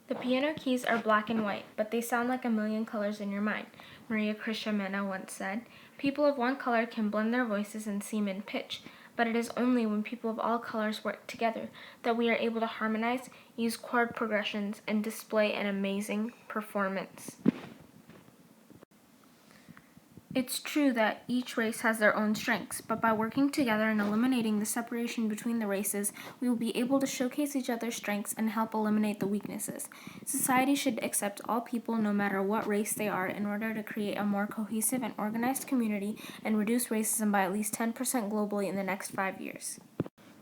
The piano keys are black and white, but they sound like a million colors in your mind, Maria Krishnamena once said. People of one color can blend their voices and seem in pitch, but it is only when people of all colors work together that we are able to harmonize, use chord progressions, and display an amazing performance. It's true that each race has their own strengths, but by working together and eliminating the separation between the races, we will be able to showcase each other's strengths and help eliminate the weaknesses. Society should accept all people no matter what race they are in order to create a more cohesive and organized community and reduce racism by at least 10% globally in the next 5 years.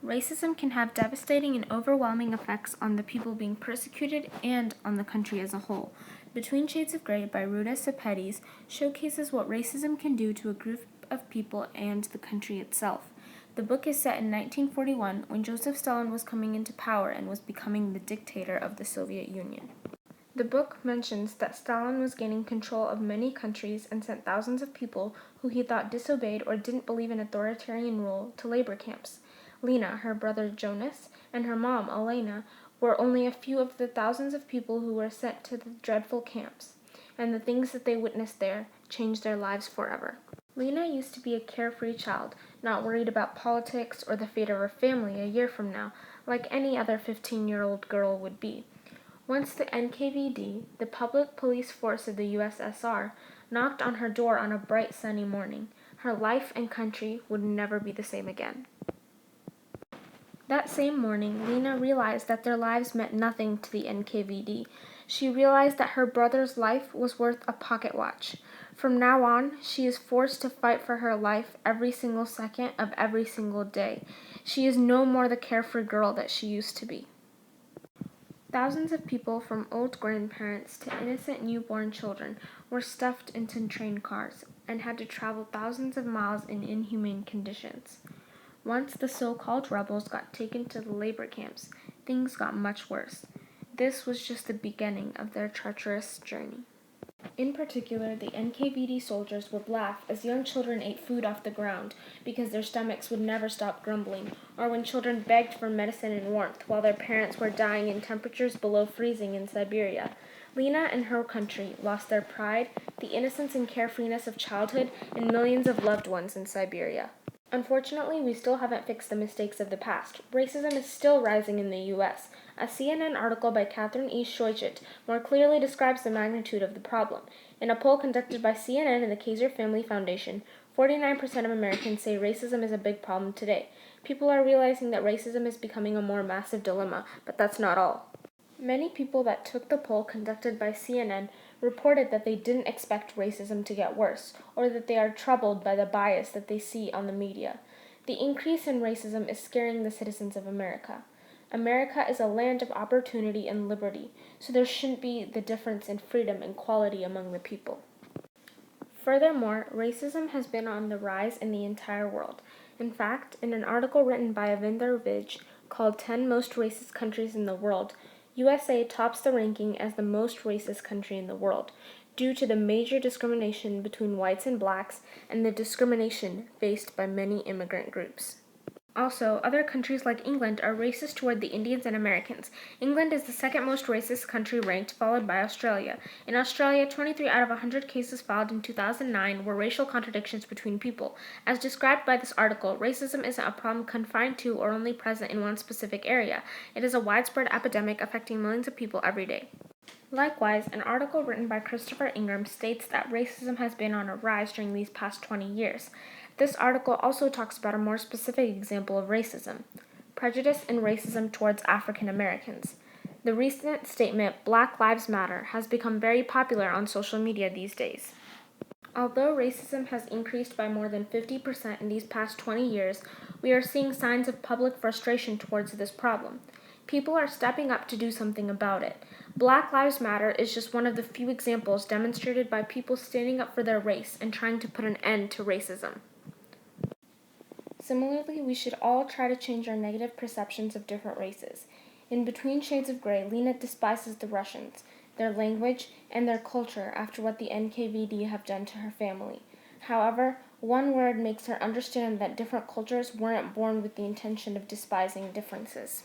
Racism can have devastating and overwhelming effects on the people being persecuted and on the country as a whole. Between Shades of Grey by Ruta Sepetys showcases what racism can do to a group of people and the country itself. The book is set in 1941 when Joseph Stalin was coming into power and was becoming the dictator of the Soviet Union. The book mentions that Stalin was gaining control of many countries and sent thousands of people who he thought disobeyed or didn't believe in authoritarian rule to labor camps. Lena, her brother Jonas, and her mom, Elena, were only a few of the thousands of people who were sent to the dreadful camps, and the things that they witnessed there changed their lives forever. Lena used to be a carefree child, not worried about politics or the fate of her family a year from now, like any other 15-year-old girl would be. Once the NKVD, the public police force of the USSR, knocked on her door on a bright sunny morning, her life and country would never be the same again. That same morning, Lena realized that their lives meant nothing to the NKVD. She realized that her brother's life was worth a pocket watch. From now on, she is forced to fight for her life every single second of every single day. She is no more the carefree girl that she used to be. Thousands of people, from old grandparents to innocent newborn children, were stuffed into train cars and had to travel thousands of miles in inhumane conditions. Once the so-called rebels got taken to the labor camps, things got much worse. This was just the beginning of their treacherous journey. In particular, the NKVD soldiers would laugh as young children ate food off the ground because their stomachs would never stop grumbling, or when children begged for medicine and warmth while their parents were dying in temperatures below freezing in Siberia. Lena and her country lost their pride, the innocence and carefreeness of childhood, and millions of loved ones in Siberia. Unfortunately, we still haven't fixed the mistakes of the past. Racism is still rising in the U.S. A CNN article by Catherine E. Scheuchert more clearly describes the magnitude of the problem. In a poll conducted by CNN and the Kaiser Family Foundation, 49% of Americans say racism is a big problem today. People are realizing that racism is becoming a more massive dilemma, but that's not all. Many people that took the poll conducted by CNN reported that they didn't expect racism to get worse, or that they are troubled by the bias that they see on the media. The increase in racism is scaring the citizens of America. America is a land of opportunity and liberty, so there shouldn't be the difference in freedom and quality among the people. Furthermore, racism has been on the rise in the entire world. In fact, in an article written by Avinder Vij called 10 Most Racist Countries in the World, USA tops the ranking as the most racist country in the world, due to the major discrimination between whites and blacks and the discrimination faced by many immigrant groups. Also, other countries like England are racist toward the Indians and Americans. England is the second most racist country ranked, followed by Australia. In Australia, 23 out of 100 cases filed in 2009 were racial contradictions between people. As described by this article, racism isn't a problem confined to or only present in one specific area. It is a widespread epidemic affecting millions of people every day. Likewise, an article written by Christopher Ingram states that racism has been on a rise during these past 20 years. This article also talks about a more specific example of racism: prejudice and racism towards African Americans. The recent statement, Black Lives Matter, has become very popular on social media these days. Although racism has increased by more than 50% in these past 20 years, we are seeing signs of public frustration towards this problem. People are stepping up to do something about it. Black Lives Matter is just one of the few examples demonstrated by people standing up for their race and trying to put an end to racism. Similarly, we should all try to change our negative perceptions of different races. In Between Shades of Grey, Lena despises the Russians, their language, and their culture after what the NKVD have done to her family. However, one word makes her understand that different cultures weren't born with the intention of despising differences.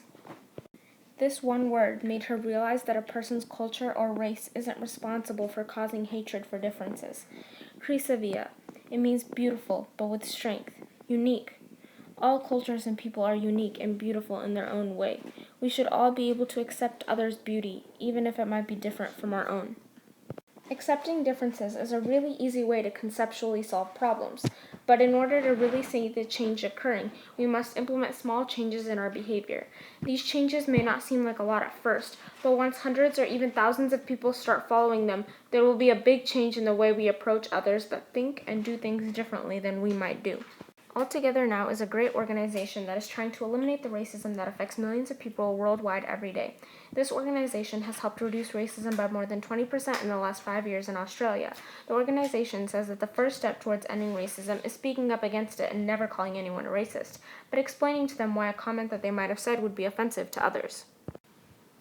This one word made her realize that a person's culture or race isn't responsible for causing hatred for differences. Crisavia. It means beautiful, but with strength. Unique. All cultures and people are unique and beautiful in their own way. We should all be able to accept others' beauty, even if it might be different from our own. Accepting differences is a really easy way to conceptually solve problems, but in order to really see the change occurring, we must implement small changes in our behavior. These changes may not seem like a lot at first, but once hundreds or even thousands of people start following them, there will be a big change in the way we approach others that think and do things differently than we might do. All Together Now is a great organization that is trying to eliminate the racism that affects millions of people worldwide every day. This organization has helped reduce racism by more than 20% in the last 5 years in Australia. The organization says that the first step towards ending racism is speaking up against it and never calling anyone a racist, but explaining to them why a comment that they might have said would be offensive to others.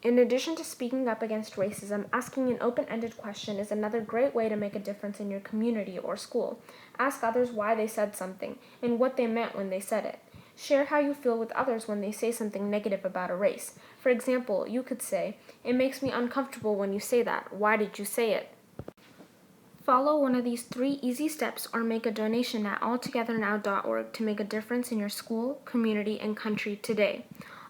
In addition to speaking up against racism, asking an open-ended question is another great way to make a difference in your community or school. Ask others why they said something and what they meant when they said it. Share how you feel with others when they say something negative about a race. For example, you could say, "It makes me uncomfortable when you say that. Why did you say it?" Follow one of these 3 easy steps or make a donation at alltogethernow.org to make a difference in your school, community, and country today.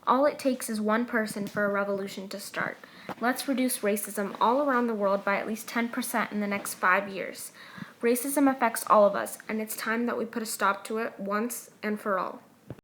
All it takes is one person for a revolution to start. Let's reduce racism all around the world by at least 10% in the next 5 years. Racism affects all of us, and it's time that we put a stop to it once and for all.